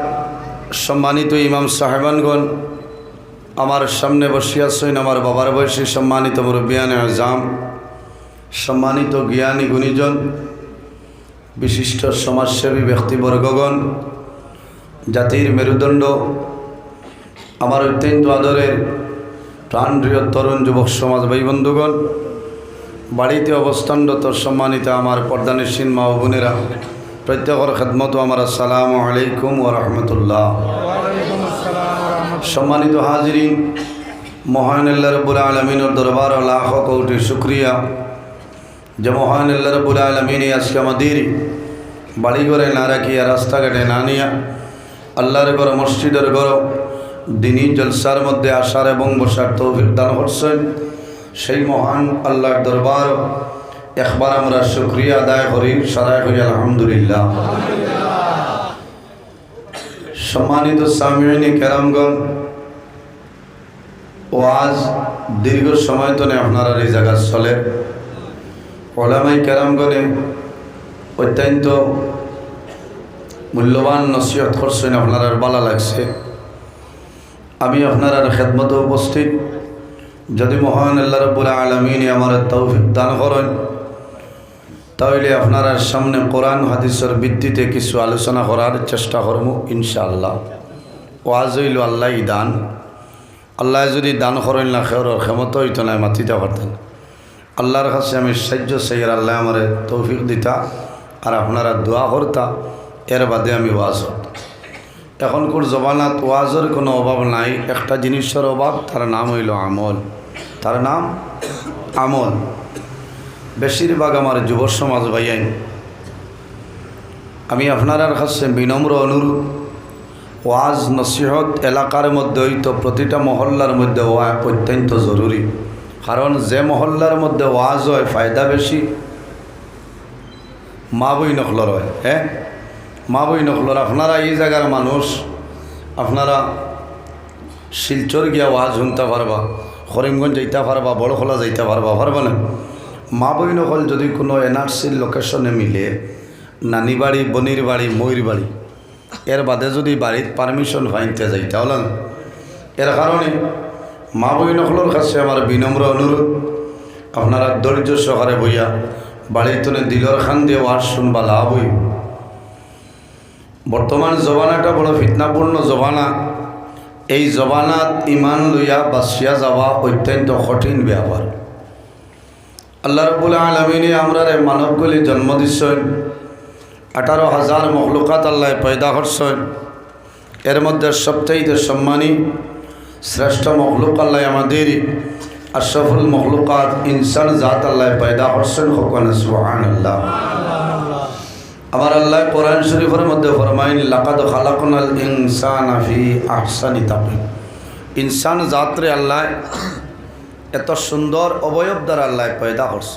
সম্মানিত ইমাম সাহেবানগণ আমার সামনে বসে আছেন আমার বাবার বয়সী সম্মানিত মুরব্বিয়ানে আজম সম্মানিত জ্ঞানী গুণীজন বিশিষ্ট সমাজসেবী ব্যক্তিবর্গগণ জাতির মেরুদণ্ড আমার অত্যন্ত আদরের প্রাণপ্রিয় তরুণ যুবক সমাজ ভাই বন্ধুগণ বাড়িতে অবস্থানরত সম্মানিত আমার পর্দানিসীন মা ও বোনেরা প্রত্যেকের খেদমত আমার আসসালামু আলাইকুম ওয়া রাহমাতুল্লাহ। সম্মানিত হাজিরিন, মহান আল্লাহ রাব্বুল আলামিনের দরবার লাখ কোটি শুকরিয়া যে মহান আল্লাহ রাব্বুল আলামিন আজকে আমাদের বাড়ি ঘরে না রাখিয়া রাস্তাঘাটে না নিয়া আল্লাহর ঘর মসজিদের ঘর দিনী জলসার মধ্যে আসার এবং বসার তৌফিক দান করছেন। সেই মহান আল্লাহর দরবার একবার আমরা শুকরিয়া আদায় করি, সারাই করি আলহামদুলিল্লাহ। সম্মানিত সামিঈনে কেরামগণ, ওয়াজ দীর্ঘ সময় তো আপনারা এই জায়গা চলে ওলামায়ে কেরামগণে অত্যন্ত মূল্যবান নসিহত করছেন, আপনারা ভালো লাগছে। আমি আপনার খেদমতে উপস্থিত, যদি মহান আল্লাহ রাব্বুল আলামিন আমার তৌফিক দান করেন তাহলে আপনার সামনে কোরআন হাদিসের ভিত্তিতে কিছু আলোচনা করার চেষ্টা করব ইনশাআল্লাহ। ওয়াজ হইল আল্লাহ দান, আল্লাহ যদি দান করেন না খেওর ক্ষমতা হইতো না মাতিতে পারতেন। আল্লাহর কাছে আমি সাহায্য চাই, আল্লাহ আমার তৌফিক দিতা আর আপনারা দোয়া করতা, এর বাদে আমি ওয়াজ হত। এখনকার জবানাত ওয়াজের কোনো অভাব নাই, একটা জিনিসের অভাব, তার নাম হইল আমল। তার নাম আমল। বেশিরভাগ আমার যুব সমাজ ভাইয়াই আমি আপনার কাছে বিনম্র অনুরোধ, ওয়াজ নসিহত এলাকার মধ্যে হইতো প্রতিটা মহল্লার মধ্যে ওয়াজ অত্যন্ত জরুরি। কারণ যে মহল্লার মধ্যে ওয়াজ হয় ফায়দা বেশি মা বই নখলর হয়। হ্যাঁ, মা বই নখলর। আপনারা এই জায়গার মানুষ, আপনারা শিলচর গিয়া ওয়াজ শুনতে পারবা, করিমগঞ্জ যাইতে পারবা, বড়খোলা যাইতে পারবা না? মা বই নকল যদি কোনো এনআরসির লোকেশনে মিলে, নানি বাড়ি, বনির বাড়ি, ময়ূর বাড়ি, এর বাদে যদি বাড়ির পারমিশন ফাইনতে যাইতে হল না। এর কারণে মা বই নকলের কাছে আমার বিনম্র অনুরোধ, আপনারা ধৈর্য সহকারে বইয়া বাড়িতে দিলর খান দিয়ে ওয়াজ শুনবা লাভ হই। বর্তমান জবানাটা বড় ফিতনাপূর্ণ জবানা। এই জবানাত ইমান লইয়া বাঁচিয়া যাওয়া অত্যন্ত কঠিন ব্যাপার। আল্লাহ রাব্বুল আলামিনে আমরারে মানবগুলি জন্ম দিচ্ছেন, 18,000 মখলুকাত আল্লাহ পয়দা করছেন। এর মধ্যে সবচাইতে সম্মানী শ্রেষ্ঠ মখলুক আল্লাহ আমাদের আশরাফুল মখলুকাত ইনসান জাত আল্লাহ পয়দা করছেন। হকনা সুবহানাল্লাহ। আমার আল্লাহ কোরআন শরীফের মধ্যে ফরমাইন, লাকাদ খালাকনাল ইনসানা ফি আহসানি তাকওয়িম। ইনসান জাতরে আল্লাহ এত সুন্দর অবয়ব দ্বারা আল্লাহ পয়দা করছে।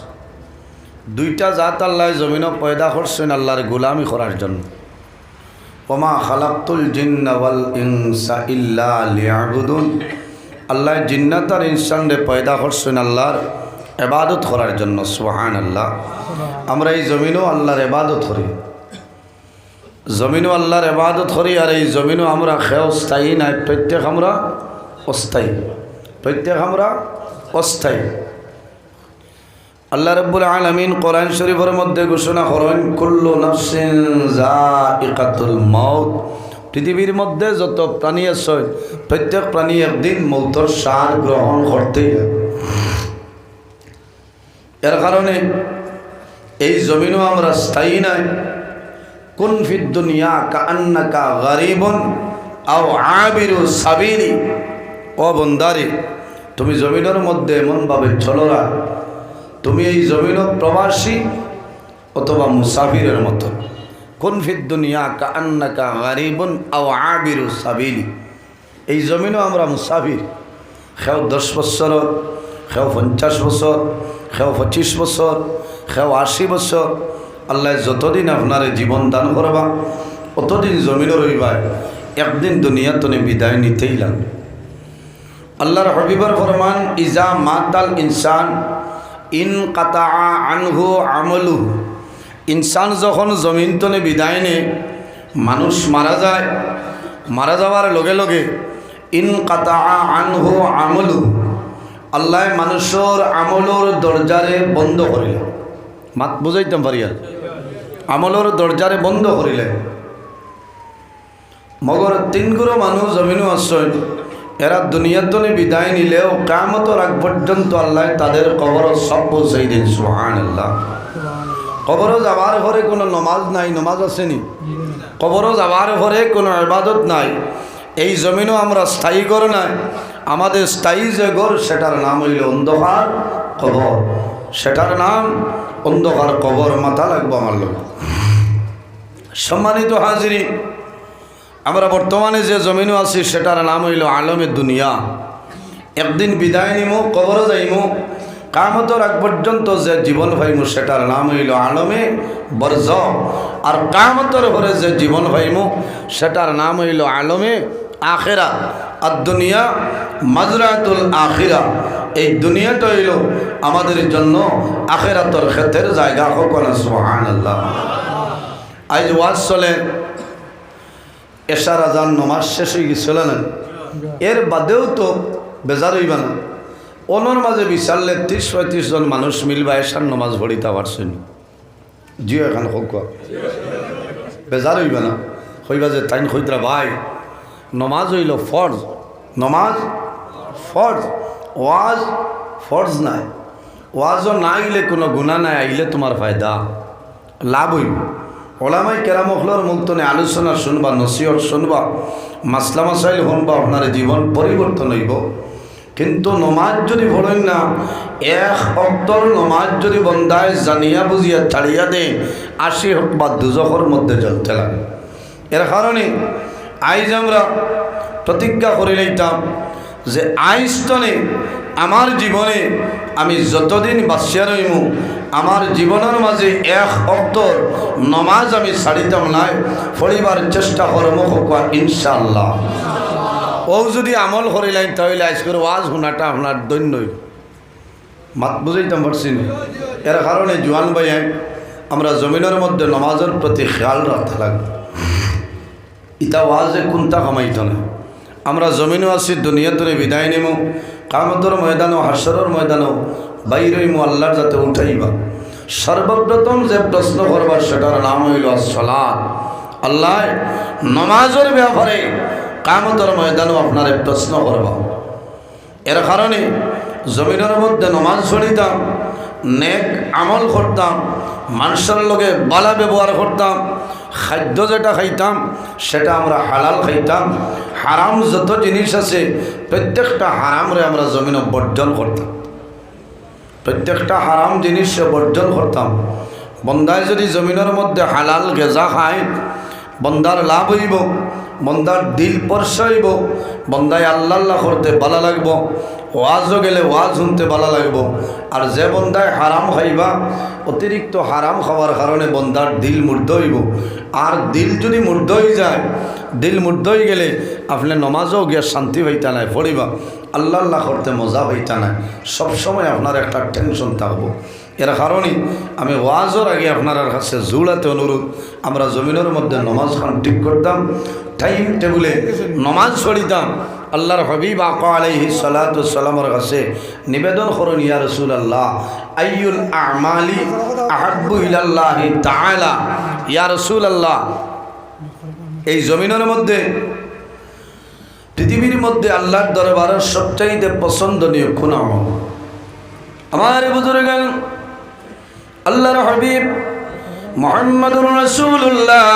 দুইটা জাত আল্লাহ জমিনও পয়দা করছেন আল্লাহর গোলামি করার জন্য। ওমা খালাকতুল জিন্না ওয়াল ইনসা ইল্লা লিয়াবুদুন। আল্লাহ জিন্নাত আর ইনসানরে পয়দা করছেন আল্লাহর ইবাদত করার জন্য। সুবহানাল্লাহ। আমরা এই জমিনও আল্লাহর ইবাদত করি, জমিনও আল্লাহর ইবাদত করি। আর এই জমিনও আমরা খেয়ে স্থায়ী নাই, প্রত্যেক আমরা অস্থায়ী, প্রত্যেক আমরা অস্থায়ী। আল্লাহ রাব্বুল আলামিন কোরআন শরীফের মধ্যে ঘোষণা করেন, কুল্লু নাফসিন যায়িকাতুল মাউত। পৃথিবীর মধ্যে যত প্রাণী আছে প্রত্যেক প্রাণী একদিন মৌতের স্বাদ গ্রহণ করতেই হবে। এর কারণে এই জমিনও আমরা স্থায়ী নাই। কুন ফিদ দুনিয়া কাআন্নাকা গারিবুন আও আবিরু সাবিলি। ও বন্দারে, তুমি জমিনের মধ্যে এমনভাবে চলরা তুমি এই জমিনও প্রবাসী অথবা মুসাফিরের মতো। কুন ফিদ দুনিয়া কাআন্নাকা গারিবুন আও আবিরু সাবিলি। এই জমিনও আমরা মুসাফির। খেও 10 বছর, খেও 50 বছর, খেও 25 বছর, খেও 80 বছর। আল্লাহ যতদিন আপনারে জীবন দান করবা অতদিন জমিনও রইবা। একদিন দুনিয়া তনে বিদায় নিতেই লাগবে। আল্লাহর হাবিবের ফরমান, ইজা মাতাল ইনসান ইন কাতা আনহু আমলু। ইনসান যখন জমিন তনে বিদায় নে, মানুষ মারা যায়, মারা যাওয়ার লগে লগে ইন কাতা আনহু আমলু, আল্লাহ মানুষের আমলর দরজারে বন্ধ করিল। মাত বুঝাইতাম পারি আর, আমলর দরজারে বন্ধ করিলে। মগর 3 গুরু মানুষ জমিনও আসছেন, এরা দুনিয়াতনে বিদায় নিলেও কিয়ামতের আগ পর্যন্ত আল্লাহ তাদের কবর সব পৌঁছাই দেন। সুবহানাল্লাহ। কবর যাওয়ার ঘরে কোনো নমাজ নাই, নমাজ আসেনি। কবর যাওয়ার ঘরে কোনো ইবাদত নাই। এই জমিনও আমরা স্থায়ী ঘর নাই, আমাদের স্থায়ী যে ঘর সেটার নাম হইল অন্ধকার কবর। সেটার নাম অন্ধকার কবর। মাথা লাগবো আমার লোক। সম্মানিত হাজিরি, আমরা বর্তমানে যে জমিনও আছি সেটার নাম হইল আলমে দুনিয়া। একদিন বিদায় নিমু, কবর যাইমু, কিয়ামতের আগ পর্যন্ত যে জীবন পাইমু সেটার নাম হইল আলমে বরজ। আর কিয়ামতের পরে যে জীবন পাইমু সেটার নাম হইল আলমে আখিরা। আর দুনিয়া মাজরাতুল আখিরা। এই দুনিয়াটা হইল আমাদের জন্য আখিরাতের ক্ষেতের জায়গা। হোক না সুবহানাল্লাহ। আজ ওয়াজ চলে, এশার আজান নমাজ শেষ হয়ে গেছিল না, এর বাদেও তো বেজার হইবা না। অনর মাঝে বিচারলে 30-35 জন মানুষ মিলবা এশার নমাজ ভরিতে পারছেন। জিও এখন হোক, বেজার হইবা না। হইবা যে তাইন হইতরা ভাই, নমাজ হইল ফরজ, নমাজ ফরজ, ওয়াজ ফরজ নাই। ওয়াজও না আইলে কোনো গুনাহ নাই, আইলে তোমার ফায়দা লাভ হইব। ওলামাই কেরামখলর মুক্তনে আলোচনা শুনবা, নসিহত শুনবা, মাসলা মাসাইল শুনবা, আপনার জীবন পরিবর্তন হইব। কিন্তু নমাজ যদি পড়েন না, এক অক্তর নমাজ যদি বন্দায় জানিয়া বুঝিয়া ছাড়িয়া দে, 80 হোক বা দুজখর মধ্যে জ্বলতে লাগে। এর কারণে আইজ আমরা প্রতিজ্ঞা করে লইতাম যে আইস্তনে আমার জীবনে আমি যতদিন বাঁচিয়া রইমু, আমার জীবনের মাঝে এক অক্তর নমাজ আমি ছাড়িতাম নাই, পড়িবার চেষ্টা করব ইনশাআল্লাহ। ও যদি আমল করিলেন তাহলে আজকের ওয়াজ শোনাটা আপনার দৈন্য মাত বুঝাইতাম পারছি না। এর কারণে জোয়ান ভাই আমরা জমিনের মধ্যে নমাজের প্রতি খেয়াল রাখতে লাগবে। ইতা ওয়াজে কোনটা কামাইত না, আমরা জমিনও আছি দুনিয়াতে বিদায় নিব, কামতর ময়দানও হাসরের ময়দানও বাইর হইমু, আল্লাহর যাতে উঠাইবা। সর্বপ্রথম যে প্রশ্ন করবার সেটার নাম হইল সালাত। আল্লাহ নমাজের ব্যাপারে কামতর ময়দানও আপনারে প্রশ্ন করবা। এর কারণে জমিনের মধ্যে নমাজ পড়িতাম, নেক আমল করতাম, মানুষের লগে বালা ব্যবহার করতাম, খাদ্য যেটা খাইতাম সেটা আমরা হালাল খাইতাম, হারাম যত জিনিস আছে প্রত্যেকটা হারামরে আমরা জমিনে বর্জন করতাম, প্রত্যেকটা হারাম জিনিস বর্জন করতাম। বন্দায় যদি জমিনের মধ্যে হালাল গেজা খায়, বন্দার লাভ হইব, বন্দার দিল পরশা হইব, বন্দায় আল্লাহ আল্লাহ করতে ভালো লাগব, ওয়াজও গেলে ওয়াজ শুনতে ভালো লাগব। আর যে বন্দায় হারাম খাইবা, অতিরিক্ত হারাম খাওয়ার কারণে বন্দার দিল মূর্ধ হইব। আর দিল যদি মূর্ধ হয়ে যায়, দিল মূর্ধ হয়ে গেলে আপনি নমাজও গিয়ে শান্তি পাইতা নাই, পড়িবা আল্লাহ আল্লাহ করতে মজা পাইতা নাই, সবসময় আপনার একটা টেনশন থাকবো। এর কারণে আমি ওয়াজের আগে আপনার কাছে জুড়াতে অনুরোধ, আমরা জমিনের মধ্যে নমাজ খান ঠিক করতাম, টাইম টেবুলে নমাজ পড়িতাম। আল্লাহর হাবিব আকা আলাইহিস সালাতু ওয়াস সালামের কাছে নিবেদন করুন, ইয়া রাসূলুল্লাহ আইয়ুল আমালি আহাব্বু ইলাল্লাহি তাআলা, ইয়া রাসূলুল্লাহ এই জমিনের মধ্যে পৃথিবীর মধ্যে আল্লাহর দরবারের সবচাইতে পছন্দনীয় কোন আমল? আমার বুজুর্গান আল্লাহর হাবিব মুহাম্মদুর রাসূলুল্লাহ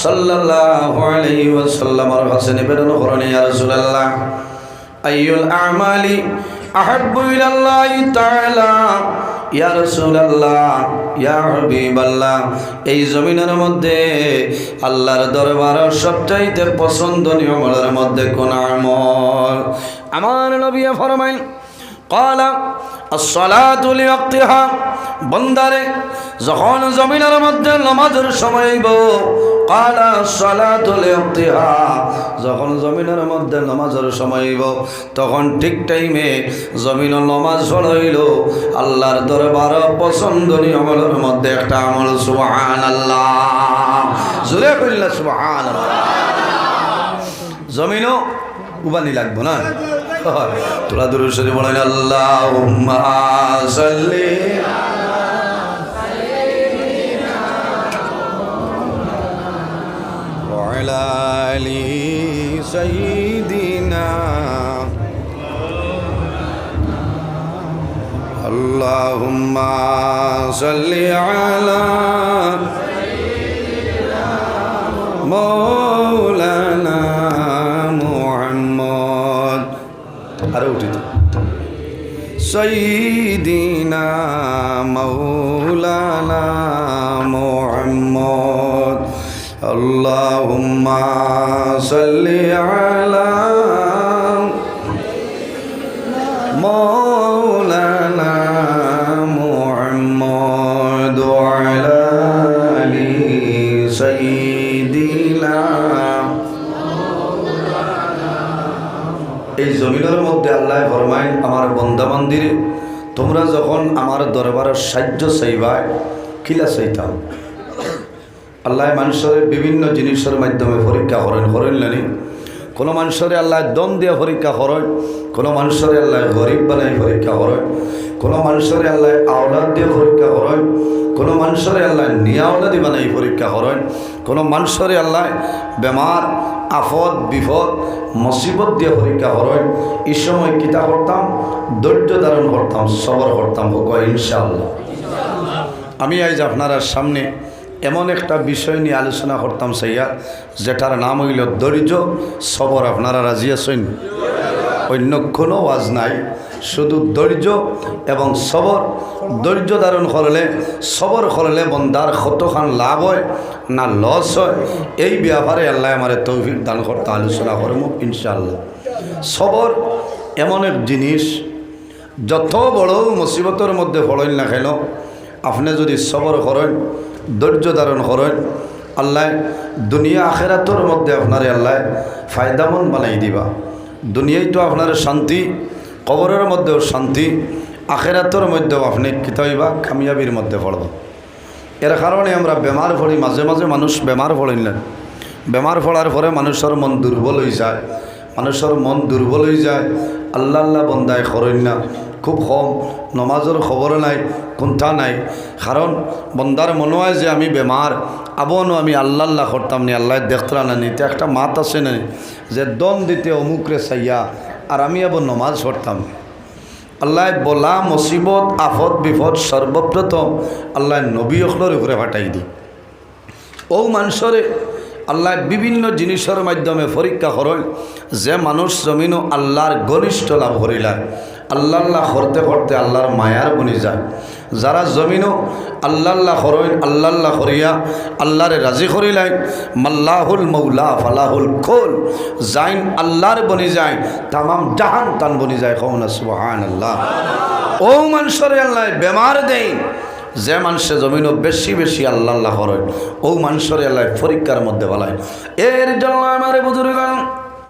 সাল্লাল্লাহু আলাইহি ওয়াসাল্লামের কাছে নিবেদন করেন, ইয়া রাসূলুল্লাহ আইয়ুল আমালি আহাব্বু ইলাল্লাহি তাআলা, ইয়া রাসূলুল্লাহ ইয়া হাবিবাল্লাহ এই জমিনের মধ্যে আল্লাহর দরবারের সবচাইতে পছন্দনীয় আমলের মধ্যে কোন আমল? আমার নবী ফরমাইল ক্বালা as-salatu li-waqtiha, বন্দারে যখন জমিনের মধ্যে নামাজের সময় হইব, ক্বালা as-salatu li-waqtiha, যখন জমিনের মধ্যে নামাজের সময় হইব তখন ঠিক টাইমে জমিন নামাজ পড়াইল আল্লাহর দরবারে পছন্দনীয় আমলের মধ্যে একটা আমল। সুবহানাল্লাহ, জোরে কইলা সুবহানাল্লাহ। জমিনও উবানি লাগবো না, তোরা দুরূদ শরীফ বলেন আল্লাহুম্মা সাল্লি ওয়া আলা আলি সাইয়্যিদিনা, আল্লাহুম্মা সাল্লি আলা মাওলানা মুহাম্মদ, আরে উঠিত সাইয়্যিদিনা মাওলানা মুহাম্মদ, আল্লাহুম্মা সাল্লি আলা মাওলানা মুহাম্মদ ওয়া আলা আলি সাইয়্যিদিনা। এই জমিনের মধ্যে আল্লাহ ফরমায়, আমার বন্দা বান্দিরে তোমরা যখন আমার দরবারের সাহায্য চাইবা, কিলা চাইতাম? আল্লাহ মানুষের বিভিন্ন জিনিসের মাধ্যমে পরীক্ষা করেন নানি। কোনো মানুষের আল্লাহ দম দিয়ে পরীক্ষা করেন, কোনো মানুষের আল্লাহ গরিব বানাই পরীক্ষা করেন, কোনো মানুষের আল্লাহ আওলাদ দিয়ে পরীক্ষা করেন, কোনো মানুষের আল্লাহ নিয়াওলাদি বানাই পরীক্ষা করেন, কোনো মানুষের আল্লাহ বেমার আফদ বিপদ মুসিবত দিয়ে পরীক্ষা করেন। এই সময় কিতা করতাম? ধৈর্য ধারণ করতাম, সবর করতাম, হোক ইনশাআল্লাহ। আমি আজ আপনার সামনে এমন একটা বিষয় নিয়ে আলোচনা করতাম সাইয়া, যেটার নাম হইল ধৈর্য সবর। আপনারা রাজি আছেন? অন্য কোনো ওয়াজ নাই, শুধু ধৈর্য এবং সবর। ধৈর্য ধারণ করলে, সবর করলে বন্দার কতখান লাভ হয় না লস হয়, এই ব্যাপারে আল্লাহ আমার তৌফিক দান করতে আলোচনা করবো ইনশাআল্লাহ। সবর এমন এক জিনিস, যত বড় মুসিবতের মধ্যে পড়েন না কেন, আপনি যদি সবর করেন, ধৈর্য ধারণ করেন, আল্লাহ দুনিয়া আখেরাতর মধ্যে আপনারে আল্লাহ ফায়দামন বানাই দিবা। দুনিয়ায় তো আপনার শান্তি, কবরের মধ্যেও শান্তি, আখেরাতর মধ্যেও আপনি কিতা হইবা কামিয়াবির মধ্যে পড়ব। এর কারণে আমরা বেমার পড়ি, মাঝে মাঝে মানুষ বেমার পড়িলেন, বেমার পড়ার পরে মানুষের মন দুর্বল হয়ে যায়, মানুষের মন দুর্বল হয়ে যায়, আল্লাহ আল্লাহ বন্দায় করেন না, খুব কম, নমাজের খবর নাই, কোনটা নাই। কারণ বন্দার মনে হয় যে আমি বেমার, আবনও আমি আল্লাহ আল্লাহ করতাম নি, আল্লাহ দেখতরা না নিতে একটা মাত আছে না যে দম দিতে অমুকরে চাইয়া, আর আমি আবার নমাজ পড়তাম। আল্লাহ বলা মুসিবত আফত বিপদ সর্বপ্রথম আল্লাহ নবী অখলর উপরে ফাটাই দি। ও মানুষরে আল্লাহ বিভিন্ন জিনিসের মাধ্যমে পরীক্ষা করেন, যে মানুষ জমিনও আল্লাহর ঘনিষ্ঠ লাভ করিলায়, আল্লাহ আল্লাহ করতে করতে আল্লাহর মায়ার বনি যায়। যারা জমিনও আল্লাহ আল্লাহ করেন, আল্লাহ আল্লাহ করিয়া আল্লাহরে রাজি করিলেন, মাল্লাহুল মৌলা ফালাহুল খোল, যাইন আল্লাহর বনি যায়, তামাম জাহান তান বনি যায়। কওনা সুবহানাল্লাহ। ও মানুষরে আল্লাহ বেমার দেয়, যে মানুষে জমিনও বেশি বেশি আল্লাহ আল্লাহ করেন, ও মানুষরে আল্লাহ পরীক্ষার মধ্যে বলায়। এর জন্য আমার বুজুর্গ